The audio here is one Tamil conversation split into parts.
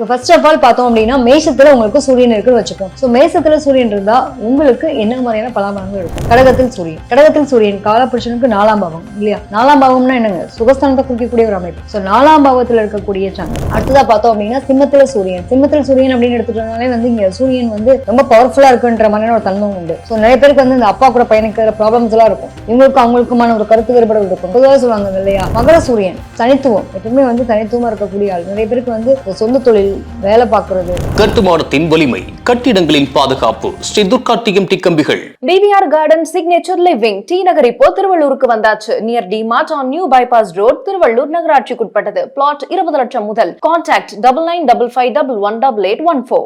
இப்போ ஃபர்ஸ்ட் ஆஃப் ஆல் பார்த்தோம் அப்படின்னா மேஷத்துல உங்களுக்கு சூரியன் இருக்குன்னு வச்சுப்போம். ஸோ மேஷத்துல சூரியன் இருந்தா உங்களுக்கு என்ன மாதிரியான பலாபலங்கள் இருக்கும்? கடகத்தில் சூரியன் காலபுருஷனுக்கு 4ஆம் பாவம் இல்லையா? 4ஆம் பாவம்னா என்னங்க? சுகஸ்தானத்தை குறிக்கக்கூடிய ஒரு அமைப்பு. ஸோ 4ஆம் பாவத்தில் இருக்கக்கூடிய சந்திரன். அடுத்ததா பார்த்தோம் அப்படின்னா சிம்மத்துல சூரியன் அப்படின்னு எடுத்துட்டோம்னாலே இங்க சூரியன் ரொம்ப பவர்ஃபுல்லா இருக்குன்ற மாதிரியான ஒரு தன்மை உண்டு. ஸோ நிறைய பேருக்கு இந்த அப்பா கூட பயணிக்கிற ப்ராப்ளம்ஸ் எல்லாம் இருக்கும். இவங்களுக்கும் அவங்களுக்குமான ஒரு கருத்து வேறுபாடு இருக்கும். பொதுவாக சொல்லுவாங்க இல்லையா, மகர சூரியன் தனித்துவம், எப்பவுமே தனித்துவமா இருக்கக்கூடிய ஆள். நிறைய பேருக்கு சொந்த தொழில், வேலை பார்க்கறது, கட்டுமானத்தின் வலிமை, கட்டிடங்களின் பாதுகாப்பு, ஸ்ரீ துர்கா டிஎம்டி கம்பிகள். TVR garden signature living T Nagar இப்போ திருவள்ளூருக்கு வந்தாச்சு. Near D Mart on new bypass road, Thiruvallur நகராட்சிக்குட்பட்டது. பிளாட் 20 லட்சம் முதல். கான்டாக்ட் 9955118814.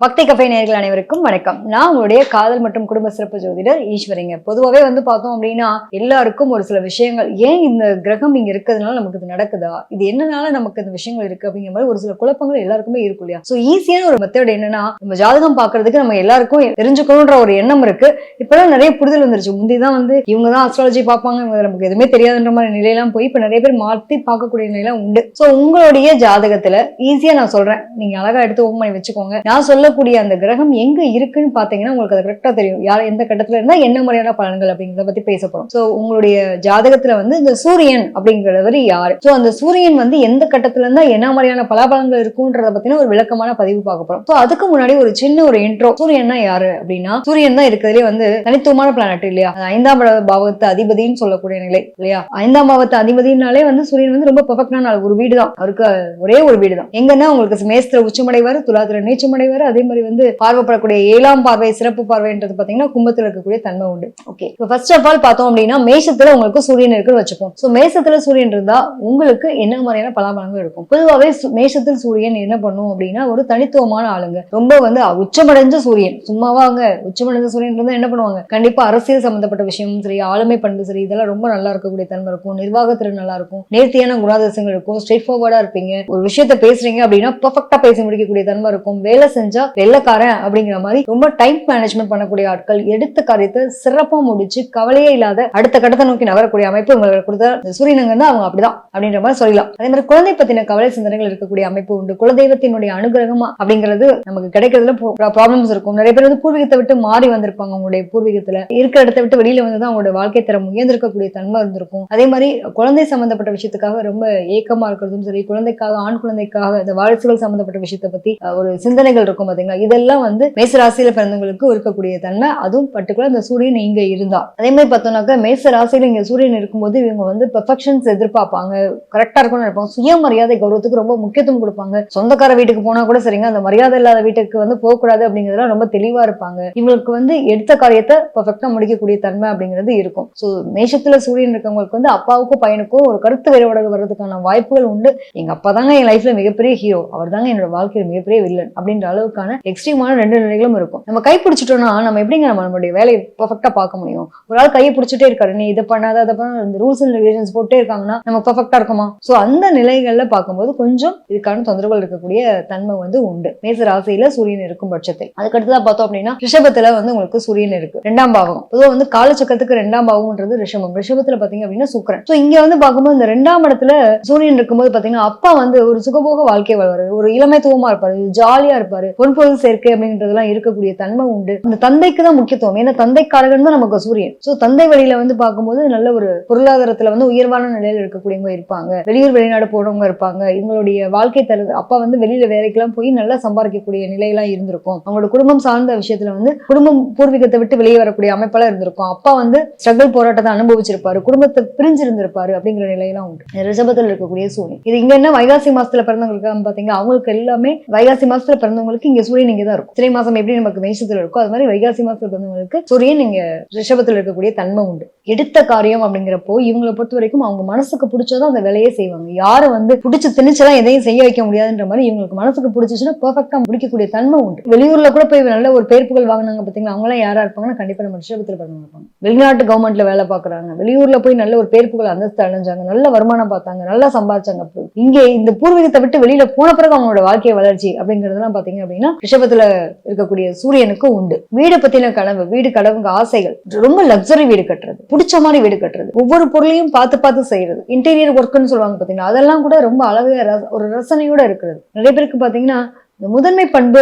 பக்தி கஃபே நேயர்கள் அனைவருக்கும் வணக்கம். நான் உங்களுடைய காதல் மற்றும் குடும்ப சிறப்பு ஜோதிடர் ஈஸ்வரிங்க. பொதுவாகவே பார்த்தோம் அப்படின்னா எல்லாருக்கும் ஒரு சில விஷயங்கள், ஏன் இந்த கிரகம் இங்க இருக்கிறதுனால நமக்கு இது நடக்குதா, இது என்னனால நமக்கு இந்த விஷயங்கள் இருக்கு அப்படிங்கிற மாதிரி ஒரு சில குழப்பங்கள் எல்லாருக்குமே இருக்கும் இல்லையா? ஸோ ஈஸியான ஒரு மெத்தட் என்னன்னா, நம்ம ஜாதகம் பாக்குறதுக்கு நம்ம எல்லாருக்கும் தெரிஞ்சுக்கணுன்ற ஒரு எண்ணம் இருக்கு. இப்பெல்லாம் நிறைய புரிதல் வந்துருச்சு. முந்திதான் இவங்க தான் அஸ்ட்ராலஜி பார்ப்பாங்க, இவங்க நமக்கு எதுவுமே தெரியாதுன்ற மாதிரி நிலையெல்லாம் போய் இப்ப நிறைய பேர் மாற்றி பார்க்கக்கூடிய நிலையெல்லாம் உண்டு. ஸோ உங்களுடைய ஜாதகத்துல ஈஸியா நான் சொல்றேன், நீங்க அழகா எடுத்து ஓப்பன் பண்ணி வச்சுக்கோங்க. நான் சொல்ல அந்த கிரகம் எங்க இருக்குன்னு பாத்தீங்கன்னா உங்களுக்கு அது கரெக்டா தெரியும். யார் எந்த கட்டத்துல இருந்தா என்ன மாதிரியான பலன்கள் அப்படிங்கறத பத்தி பேச போறோம். சோ உங்களுடைய ஜாதகத்துல இந்த சூரியன் அப்படிங்கிறவர் யாரு, சோ அந்த சூரியன் எந்த கட்டத்துல இருந்தா என்ன மாதிரியான பலாபலன்கள் இருக்கும்ன்றத பத்தின ஒரு விளக்கமான பதிவு பார்க்க போறோம். சோ அதுக்கு முன்னாடி ஒரு சின்ன ஒரு இன்ட்ரோ. சூரியன்னா யாரு அப்படின்னா, சூரியன் தான் இருக்கிறதுலே தனித்துவமான பிளானட் இல்லையா? 5ஆம் பாவத்து அதிபதினு சொல்லக்கூடிய நிலை இல்லையா? 5ஆம் பாவத்து அதிபதினாலே சூரியன் ரொம்ப பெர்ஃபெக்டான ஒரு வீடு தான் அவருக்கு. ஒரே ஒரு வீடு தான். எங்கன்னா உங்களுக்கு மேசத்துல உச்சமடைவாரு, துலாத்துல நீச்சமடைவாரு. அதே மாதிரி பார்வைப்படக்கூடிய 7ஆம் பார்வை, சிறப்பு பார்வைன்றது பாத்தீங்கன்னா கும்பத்துல இருக்கக்கூடிய தன்மை உண்டு. ஓகே, ஃபர்ஸ்ட் ஆஃப் ஆல் பார்த்தோம் அப்படின்னா மேஷத்துல உங்களுக்கு சூரியன் இருக்குன்னு வச்சுப்போம். சோ மேஷத்துல சூரியன் இருந்தா உங்களுக்கு என்ன மாதிரியான பலாபலங்கள் இருக்கும்? பொதுவாகவே மேஷத்தில் சூரியன் என்ன பண்ணும் அப்படின்னா ஒரு தனித்துவமான ஆளுங்க. ரொம்ப உச்சமடைஞ்ச சூரியன், சும்மாவாங்க உச்சமடைஞ்ச சூரியன் இருந்தா என்ன பண்ணுவாங்க? கண்டிப்பா அரசியல் சம்பந்தப்பட்ட விஷயமும் சரி, ஆளுமை பண்பு சரி, இதெல்லாம் ரொம்ப நல்லா இருக்கக்கூடிய தன்மை இருக்கும். நிர்வாகத்திறன் நல்லா இருக்கும். நேர்த்தியான குணாதிசயங்கள் இருக்கும். ஸ்ட்ரெயிட் ஃபார்வர்டா இருப்பீங்க. ஒரு விஷயத்த பேசுறீங்க அப்படின்னா பெர்ஃபெக்ட்டா பேசி முடிக்கக்கூடிய தன்மை இருக்கும். வேலை செஞ்சா வெள்ளக்காரன் அப்படிங்கிற மாதிரி ரொம்ப டைம் மேனேஜ்மெண்ட் பண்ணக்கூடிய ஆட்கள், எடுத்த காரியத்தை சிறப்பா முடிச்சு கவலையே இல்லாத அடுத்த கட்டத்தை நோக்கி நகரக்கூடிய அமைப்பு உங்களுக்கு கொடுத்த சூரியனுங்க அவங்க அப்படிதான் அப்படின்ற மாதிரி சொல்லலாம். அதே மாதிரி குழந்தை பத்தின கவலை சிந்தனைகள் இருக்கக்கூடிய அமைப்பு உண்டு. குலதெய்வத்தினுடைய அனுகிரகமா அப்படிங்கிறது நமக்கு கிடைக்கிறதுல ப்ராப்ளம்ஸ் இருக்கும். நிறைய பேர் பூர்வீகத்தை விட்டு மாறி வந்திருப்பாங்க. அவங்களுடைய பூர்வீகத்துல இருக்கிற இடத்தை விட்டு வெளியில வந்துதான் அவங்களோட வாழ்க்கை தரம் உயர்ந்திருக்கக்கூடிய தன்மை இருந்திருக்கும். அதே மாதிரி குழந்தை சம்பந்தப்பட்ட விஷயத்துக்காக ரொம்ப ஏக்கமா இருக்கிறதும் சரி, குழந்தைக்காக, ஆண் குழந்தைக்காக இந்த வாரிசுகள் சம்பந்தப்பட்ட விஷயத்தை பத்தி ஒரு சிந்தனைகள் இருக்கும் பாத்தீங்களா? இதெல்லாம் மேச ராசியில பிறந்தவங்களுக்கு இருக்கக்கூடிய தன்மை. அதுவும் பர்டிகுலர் இந்த சூரியன் இங்க இருந்தா. அதே மாதிரி பார்த்தோம்னாக்கா மேச ராசியில இங்க சூரியன் இருக்கும்போது இவங்க பெர்ஃபெக்ஷன்ஸ் எதிர்பார்ப்பாங்க, கரெக்டா இருக்கும்னு நினைப்பாங்க. சுயமரியாதை கௌரவத்துக்கு ரொம்ப முக்கியத்துவம் கொடுப்பாங்க. சொந்தக்கார வீட்டுக்கு போனா கூட சரிங்க, அந்த மரியாதை இல்லாத வீட்டுக்கு போகக்கூடாது அப்படிங்கிறதுலாம் ரொம்ப தெளிவா இருப்பாங்க. இவங்களுக்கு எடுத்த காரியத்தை பெர்ஃபெக்டா முடிக்கக்கூடிய தன்மை அப்படிங்கிறது இருக்கும். ஸோ மேஷத்துல சூரியன் இருக்கவங்களுக்கு அப்பாவுக்கும் பையனுக்கும் ஒரு கருத்து வேறுபாடு வர்றதுக்கான வாய்ப்புகள் உண்டு. எங்க அப்பா தாங்க என் லைஃப்ல மிகப்பெரிய ஹீரோ, அவர் தாங்க என்னோட வாழ்க்கையில மிகப்பெரிய வில்லன் அப்படின்ற அளவுக்கான எக்ஸ்ட்ரீமான 2 நிலைகளும் இருக்கும். நம்ம கை பிடிச்சிட்டோம்னா நம்ம எப்படிங்க நம்மளுடைய வேலையை பெர்ஃபெக்ட்டா பார்க்க முடியும்? ஒரு ஆள் கையை பிடிச்சிட்டே இருக்காரு, நீ இதை பண்ணாத அதை பண்ண, இந்த ரூல்ஸ் அண்ட் ரெகுலேஷன்ஸ் போட்டே இருக்காங்கன்னா நம்ம பெர்ஃபெக்ட்டா இருக்குமா? சோ அந்த நிலைகள்ல பார்க்கும்போது கொஞ்சம் இதுக்கான தொந்தரவுகள் இருக்கக்கூடிய தன்மை உண்டு மேச ராசியில சூரியன் இருக்கும் பட்சத்தில். அதுக்கடுத்ததான் பார்த்தோம் அப்படின்னா ரிஷபத்துல உங்களுக்கு சூரியன் இருக்கு, 2ஆம் பாவம். பொதுவாக காலச்சக்கரத்துக்கு 2ஆம் பாவம்ன்றது ரிஷபம். ரிஷபத்துல பாத்தீங்க அப்படின்னா சுக்கிரன். சோ இங்க பார்க்கும்போது இந்த 2ஆம் இடத்துல சூரியன் இருக்கும்போது பாத்தீங்கன்னா அப்பா ஒரு சுகபோக வாழ்க்கை வாழ்வாரு, ஒரு இளமைத்துவமா இருப்பாரு, ஜாலியா இருப்பாரு, பொன்பொருள் சேர்க்கை அப்படின்றதெல்லாம் இருக்கக்கூடிய தன்மை உண்டு. அந்த தந்தைக்கு தான் முக்கியத்துவம். ஏன்னா தந்தைக்காரகன் தான் நமக்கு சூரியன். சோ தந்தை வழியில பார்க்கும்போது நல்ல ஒரு பொருளாதாரத்துல உயர்வான நிலையில இருக்கக்கூடியவங்க இருப்பாங்க. வெளியூர் வெளிநாடு போனவங்க இருப்பாங்க. இவங்களுடைய வாழ்க்கை தருது அப்பா வெளியில வேலைக்கெல்லாம் போய் நல்லா சம்பாதிக்கக்கூடிய நிலையெல்லாம் இருந்திருக்கும். அவங்களோட குடும்பம் சார்ந்த விஷயத்துல குடும்பம் பூர்வீகத்தை விட்டு வெளியே வரக்கூடிய அமைப்பெல்லாம் இருந்திருக்கும். அப்பா ஸ்ட்ரகிள் போராட்டத்தை அனுபவிச்சிருப்பாரு, குடும்பத்தை பிரிஞ்சிருந்திருப்பாரு அப்படிங்கிற நிலையெல்லாம் உண்டு ரிஷபத்தில் இருக்கக்கூடிய சூரியன். இது இங்க என்ன வைகாசி மாசத்துல பிறந்தவங்களுக்கு பாத்தீங்கன்னா அவங்களுக்கு எல்லாமே வைகாசி மாசத்துல பிறந்தவங்களுக்கு இங்க சூரியன் இங்க தான் இருக்கும். சிறை மாசம் எப்படி நமக்கு மேஷத்துல இருக்கும், அது மாதிரி வைகாசி மாசத்துல பிறந்தவங்களுக்கு சூரியன் இங்க ரிஷபத்துல இருக்கக்கூடிய தன்மை உண்டு. எடுத்த காரியம் அப்படிங்கிறப்போ இவங்களை பொறுத்த வரைக்கும் அவங்க மனசுக்கு பிடிச்சதான் அந்த வேலையே செய்வாங்க. யாரும் பிடிச்சு திணிச்செல்லாம் எதையும் செய்ய வைக்க முடியாதுன்ற மாதிரி இவங்களுக்கு மனசுக்கு பிடிச்சிச்சுன்னா பெர்ஃபெக்ட்டா முடிக்கக்கூடிய தன்மை உண்டு. வெளியூர்ல கூட போய் நல்ல ஒரு பேர் புகழ் வாங்கினாங்க பாத்தீங்களா, அவங்க எல்லாம் யாரா இருப்பாங்கன்னா கண்டிப்பா நம்ம ரிஷபத்துல பிறந்தவங்க இருப்பாங்க. வெளிநாட்டு கவர்மெண்ட்ல வேலை பாக்குறாங்க, வெளியூர்ல போய் நல்ல ஒரு பேர் புகழ் அந்தஸ்து அடைஞ்சாங்க, நல்ல வருமானம் பார்த்தாங்க, நல்லா சம்பாதிச்சாங்க. இங்கே இந்த பூர்வீகத்தை விட்டு வெளியில போன பிறகு அவங்களோட வாழ்க்கை வளர்ச்சி அப்படிங்கிறதுலாம் பாத்தீங்க அப்படின்னா பாத்தீங்கன்னா ரிஷபத்துல இருக்கக்கூடிய சூரியனுக்கு உண்டு. வீடு பத்தின கனவு, வீடு கனவுங்க ஆசைகள், ரொம்ப லக்ஸரி வீடு கட்டுறது, பிடிச்ச மாதிரி வீடு கட்டுறது, ஒவ்வொரு பொருளையும் பார்த்து செய்யறது, இன்டீரியர் ஒர்க்னு சொல்லுவாங்க பாத்தீங்கன்னா, அதெல்லாம் கூட ரொம்ப அழகா ஒரு ரசனையோட இருக்கிறது. நிறைய பேருக்கு பாத்தீங்கன்னா இந்த முதன்மை பண்பு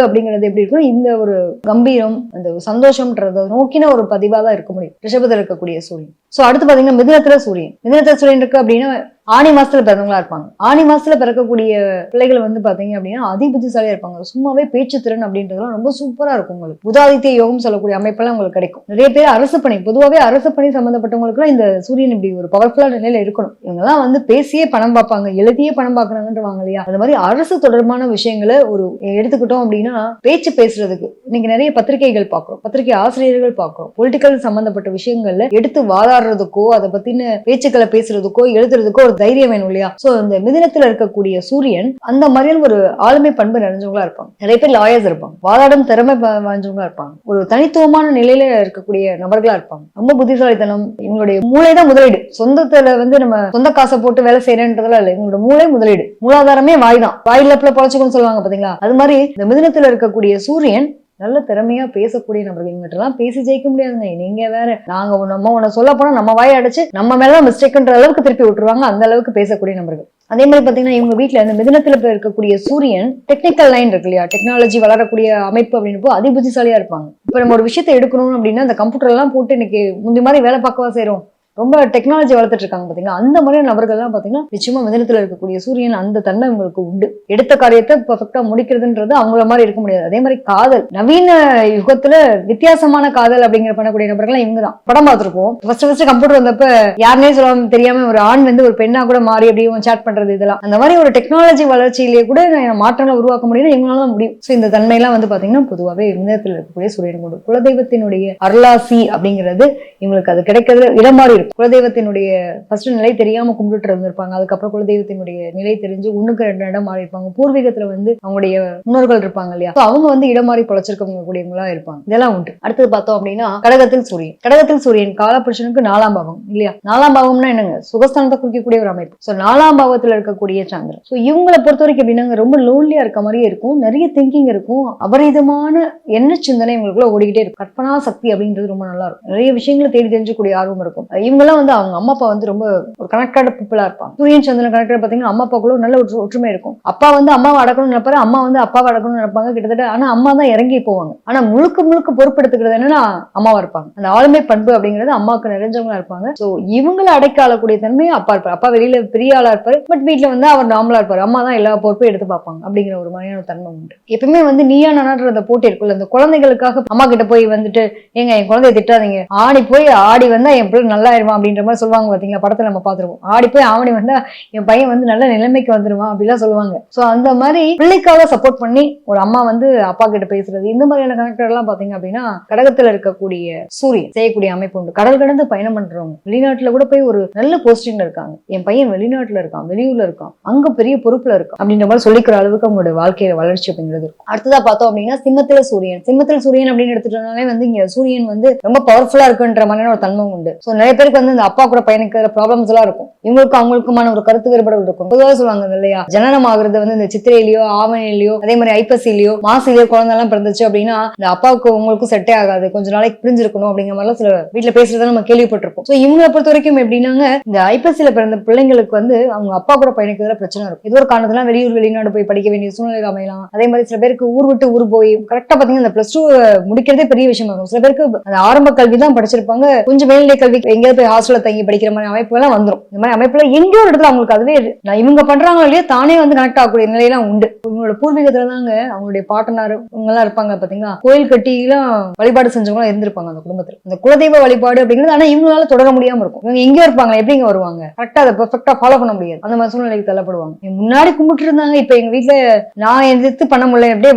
அப்படிங்கிறது எப்படி இருக்கும், இந்த ஒரு கம்பீரம், அந்த சந்தோஷம்ன்றத நோக்கின ஒரு பதிவா தான் இருக்க முடியும் ரிஷபத்துல இருக்கக்கூடிய சூரியன். சோ அடுத்து பாத்தீங்கன்னா மிதுனத்துல சூரியன் இருக்கு அப்படின்னா ஆணி மாசத்துல பிறந்தவங்களா இருப்பாங்க. ஆணி மாசத்துல பிறக்கக்கூடிய பிள்ளைகள் வந்து பாத்தீங்க அப்படின்னா அதிபுத்திசாலியா இருப்பாங்க. சும்மாவே பேச்சு திறன் அப்படின்றதுலாம் ரொம்ப சூப்பரா இருக்கும். உங்களுக்கு புதாதித்ய யோகம் சொல்லக்கூடிய அமைப்பெல்லாம் உங்களுக்கு கிடைக்கும். நிறைய பேர் அரசு பணி, பொதுவாகவே அரசு பணி சம்பந்தப்பட்டவங்களுக்கு இந்த சூரியன் இப்படி ஒரு பவர்ஃபுல்லா நிலையில இருக்கணும். இவங்க எல்லாம் வந்து பேசியே பணம் பார்ப்பாங்க, எழுதியே பணம் பார்க்கறாங்கன்றவாங்க இல்லையா. அது மாதிரி அரசு தொடர்பான விஷயங்களை ஒரு எடுத்துக்கிட்டோம் அப்படின்னா பேச்சு பேசுறதுக்கு இன்னைக்கு நிறைய பத்திரிகைகள் பார்க்கிறோம், பத்திரிகை ஆசிரியர்கள் பார்க்கிறோம். பொலிட்டிக்கல் சம்பந்தப்பட்ட விஷயங்கள்ல எடுத்து வாதாடுறதுக்கோ அதை பத்தின பேச்சுக்களை பேசுறதுக்கோ எழுதுறதுக்கோ ஒரு தைரியம் வேணும் இல்லையா. சோ இந்த மிதுனத்துல இருக்கக்கூடிய சூரியன் அந்த மாதிரியான ஒரு ஆளுமை பண்பு நிறைஞ்சவங்களா இருப்பாங்க. நிறைய பேர் லாயர்ஸ் இருப்பாங்க, வாதாடும் திறமை வாய்ந்தவங்களா இருப்பாங்க, ஒரு தனித்துவமான நிலையில இருக்கக்கூடிய நபர்களா இருப்பாங்க. ரொம்ப புத்திசாலித்தனம், இவங்களுடைய மூளைதான் முதலீடு. சொந்தத்துல வந்து நம்ம சொந்த காசை போட்டு வேலை செய்யறன்றதுல இல்ல, இவங்களோட மூளை முதலீடு. மூலாதாரமே வாய் தான், வாயிலப்புல பொழைச்சுக்கணும்னு சொல்லுவாங்க பாத்தீங்களா. அது மாதிரி இந்த மிதுனத்துல இருக்கக்கூடிய சூரியன் நல்ல திறமையா பேசக்கூடிய நபர்கள். இவங்ககிட்ட எல்லாம் பேசி ஜெயிக்க முடியாதுங்க. நீங்க வேற, நாங்க நம்ம உன்ன சொல்ல போனா நம்ம வாயை அடைச்சு நம்ம மேலதான் மிஸ்டேக்ன்ற அளவுக்கு திருப்பி விட்டுருவாங்க. அந்த அளவுக்கு பேசக்கூடிய நபர்கள். அதே மாதிரி பாத்தீங்கன்னா இவங்க வீட்டுல இந்த மிதுனத்துல இருக்கக்கூடிய சூரியன் டெக்னிக்கல் லைன் இருக்கு இல்லையா, டெக்னாலஜி வளரக்கூடிய அமைப்பு அப்படின்னப்போ அதிபுத்திசாலியா இருப்பாங்க. இப்ப நம்ம ஒரு விஷயத்தை எடுக்கணும் அப்படின்னா அந்த கம்ப்யூட்டர் எல்லாம் போட்டு இன்னைக்கு முந்தி மாதிரி வேலை பார்க்கவா செய்யறோம், ரொம்ப டெக்னாலஜி வளர்த்துட்டு இருக்காங்க பாத்தீங்கன்னா. அந்த மாதிரியான நபர்கள்லாம் பாத்தீங்கன்னா நிச்சயமா மிதுனத்துல இருக்கக்கூடிய சூரியன் அந்த தன்மை உங்களுக்கு உண்டு. எடுத்த காரியத்தை பெர்ஃபெக்ட்டா முடிக்கிறதுன்றது அவங்கள மாதிரி இருக்க முடியாது. அதே மாதிரி காதல், நவீன யுகத்துல வித்தியாசமான காதல் அப்படிங்கிற பண்ணக்கூடிய நபர்கள் இவங்க தான். படம் பார்த்திருப்போம், ஃபர்ஸ்ட் கம்ப்யூட்டர் வந்தப்ப யாருனே சொல்ல தெரியாம ஒரு ஆண் வந்து ஒரு பெண்ணா கூட மாறி அப்படியே சேட் பண்றது, இதெல்லாம் அந்த மாதிரி ஒரு டெக்னாலஜி வளர்ச்சியிலேயே கூட மாற்றங்களை உருவாக்க முடியும், எங்களால முடியும். சோ இந்த தன்மையெல்லாம் வந்து பாத்தீங்கன்னா பொதுவாகவே மிதுனத்துல இருக்கக்கூடிய சூரியன் கொண்டு குலதெய்வத்தினுடைய அருளாசி அப்படிங்கிறது இவங்களுக்கு அது கிடைக்கிறதுல இடம் மாறி இருக்கும். குலதெய்வத்தினுடைய ஃபர்ஸ்ட் நிலை தெரியாம கும்பிட்டு இருந்திருப்பாங்க, அதுக்கப்புறம் குலதெய்வத்தினுடைய நிலை தெரிஞ்சு 1க்கு 2 இடம் மாறி இருப்பாங்க. பூர்வீகத்துல வந்து அவங்களுடைய முன்னோர்கள் இருப்பாங்க இல்லையா, அவங்க வந்து இடம் மாறி பொழைச்சிருக்கவங்க கூடியவங்களா இருப்பாங்க. இதெல்லாம் உண்டு. அடுத்தது பார்த்தோம் அப்படின்னா கடகத்தில் சூரியன் காலபுருஷனுக்கு 4ஆம் பாவம் இல்லையா. 4ஆம் பாவம்னா என்னங்க, சுகஸ்தானத்தை குறிக்கக்கூடிய ஒரு அமைப்பு. சோ 4ஆம் பாவத்துல இருக்கக்கூடிய சந்திரன். சோ இவங்களை பொறுத்த வரைக்கும் எப்படின்னா ரொம்ப லோன்லியா இருக்க மாதிரியே இருக்கும், நிறைய திங்கிங் இருக்கும், அபரிதமான எண்ண சிந்தனை இவங்களுக்குள்ள ஓடிக்கிட்டே இருக்கும். கற்பனா சக்தி அப்படின்றது ரொம்ப நல்லா இருக்கும், நிறைய விஷயங்களை தேடி தெரிஞ்சக்கூடிய ஆர்வம் இருக்கும். இவங்கெல்லாம் வந்து அவங்க அம்மா அப்பா வந்து ரொம்ப ஒரு கனெக்டட் பீப்புளா இருப்பாங்க. சூரியன் சந்திரன் கனெக்டட் பாத்தீங்கன்னா அம்மா அப்பாக்குள்ள நல்ல ஒரு ஒற்றுமை இருக்கும். அப்பா வந்து அம்மாவை அடக்கணும்னு நினைப்பாரு, அம்மா வந்து அப்பாவை அடக்கணும்னு நினைப்பாங்க கிட்டத்தட்ட. ஆனா அம்மா தான் இறங்கி போவாங்க. ஆனா முழுக்க பொறுப்பெடுத்துக்கிறது என்னன்னா அம்மாவா இருப்பாங்க. அந்த ஆளுமை பண்பு அப்படிங்கிறது அம்மாவுக்கு நிறைஞ்சவங்களா இருப்பாங்க. சோ இவங்களை அடைக்க ஆளக்கூடிய தன்மையை அப்பா இருப்பாரு. அப்பா வெளியில பெரிய ஆளா இருப்பாரு, பட் வீட்டுல வந்து அவர் நார்மலா இருப்பாரு. அம்மா தான் எல்லா பொறுப்பையும் எடுத்து பார்ப்பாங்க அப்படிங்கிற ஒரு மாதிரியான தன்மை உண்டு. எப்பவுமே வந்து நீயா நானான்றத போட்டி இருக்குல்ல, அந்த குழந்தைகளுக்காக அம்மா கிட்ட போய் வந்துட்டு ஏங்க என் குழந்தைய திட்டாதீங்க, ஆடி போய் ஆடி வந்தா என் பிள்ளை நல்லா ஆயிடுவான் அப்படின்ற மாதிரி சொல்லுவாங்க பாத்தீங்களா. படத்துல நம்ம பாத்துருவோம், ஆடி போய் ஆவணி வந்தா என் பையன் வந்து நல்ல நிலைமைக்கு வந்துருவான் அப்படிலாம் சொல்லுவாங்க. சோ அந்த மாதிரி பிள்ளைக்காக சப்போர்ட் பண்ணி ஒரு அம்மா வந்து அப்பா கிட்ட பேசுறது, இந்த மாதிரியான கனெக்டர் எல்லாம் பாத்தீங்க அப்படின்னா கடகத்துல இருக்கக்கூடிய சூரியன் செய்யக்கூடிய அமைப்பு உண்டு. கடல் கடந்து பயணம் பண்றவங்க, வெளிநாட்டுல கூட போய் ஒரு நல்ல போஸ்டிங்ல இருக்காங்க, என் பையன் வெளிநாட்டுல இருக்கான், வெளியூர்ல இருக்கான், அங்க பெரிய பொறுப்புல இருக்கான் அப்படின்ற மாதிரி சொல்லிக்கிற அளவுக்கு அவங்களோட வாழ்க்கையில வளர்ச்சி அப்படிங்கிறது இருக்கும். அடுத்ததா பார்த்தோம் அப்படின்னா சிம்மத்துல சூரியன் அப்படின்னு எடுத்துட்டோம்னாலே வந்து இங்க சூரியன் வந்து ரொம்ப பவர்ஃபுல்லா இருக்குன்ற மாதிரியான ஒரு தன்மை உண்டு. சோ நிறைய பேருக்கு வந்து இந்த அப்பா கூட பயணிக்கிற ப்ராப்ளம்ஸ் எல்லாம் இருக்கும், இவங்களுக்கு அவங்களுக்குமான ஒரு கருத்து வேறுபாடு இருக்கும். பொதுவாக சொல்லுவாங்க இல்லையா, ஜனனம் ஆகுறது வந்து இந்த சித்திரையிலயோ ஆவணிலையோ அதே மாதிரி ஐப்பசிலையோ மாசிலையோ குழந்தை எல்லாம் பிறந்துச்சு அப்படின்னா இந்த அப்பாவுக்கு உங்களுக்கும் செட்டே ஆகாது, கொஞ்ச நாளைக்கு பிரிஞ்சிருக்கணும் அப்படிங்கிற மாதிரி சில வீட்டுல பேசுறத நம்ம கேள்விப்பட்டிருப்போம். சோ இவங்களை பொறுத்த வரைக்கும் எப்படின்னாங்க, இந்த ஐப்பசியில பிறந்த பிள்ளைங்களுக்கு வந்து அவங்க அப்பா கூட பயணிக்கிறதுல பிரச்சனை இருக்கும். இது ஒரு காரணத்துல வெளிநாடு போய் படிக்க வேண்டிய சூழ்நிலை அமையலாம். அதே மாதிரி சில பேருக்கு ஊர் விட்டு ஊர் போய் கரெக்டா பாத்தீங்கன்னா இந்த +2 முடிக்கிறதே பெரிய விஷயமா இருக்கும். சில பேருக்கு அந்த ஆரம்ப கல்வி தான் படிச்சிருப்பாங்க, கொஞ்சம் மேல்நிலை கல்வி எங்கேயாவது போய் ஹாஸ்டல்ல தங்கி படிக்கிற மாதிரி அமைப்பு எல்லாம் வந்துடும். இந்த மாதிரி அமைப்புல எங்கேயோ ஒரு இடத்துல அவங்களுக்கு அதுவே இவங்க பண்றாங்களோ இல்லையோ தானே வந்து கனெக்ட் ஆகக்கூடிய நிலையெல்லாம் உண்டு. இவங்களோட பூர்வீகத்துல தாங்க அவங்களுடைய பாட்டனார் இவங்க எல்லாம் இருப்பாங்க பாத்தீங்கன்னா, கோயில் கட்டி எல்லாம் வழிபாடு செஞ்சவங்க இருந்திருப்பாங்க அந்த குடும்பத்துல. அந்த குலதெய்வ வழிபாடு அப்படிங்கிறது ஆனா இவங்களால தொடர முடியாம இருக்கும். இவங்க எங்கேயோ இருப்பாங்க, எப்படிங்க வருவாங்க, கரெக்டா அதை பெர்ஃபெக்ட்டா ஃபாலோ பண்ண முடியாது. அந்த மாதிரி சூழ்நிலைக்கு தள்ளப்படுவாங்க. முன்னாடி கும்பிட்டு இருந்தாங்க, இப்ப எங்க வீட்டுல நான் எதிர்த்து பண்ண முடியல, அப்படியே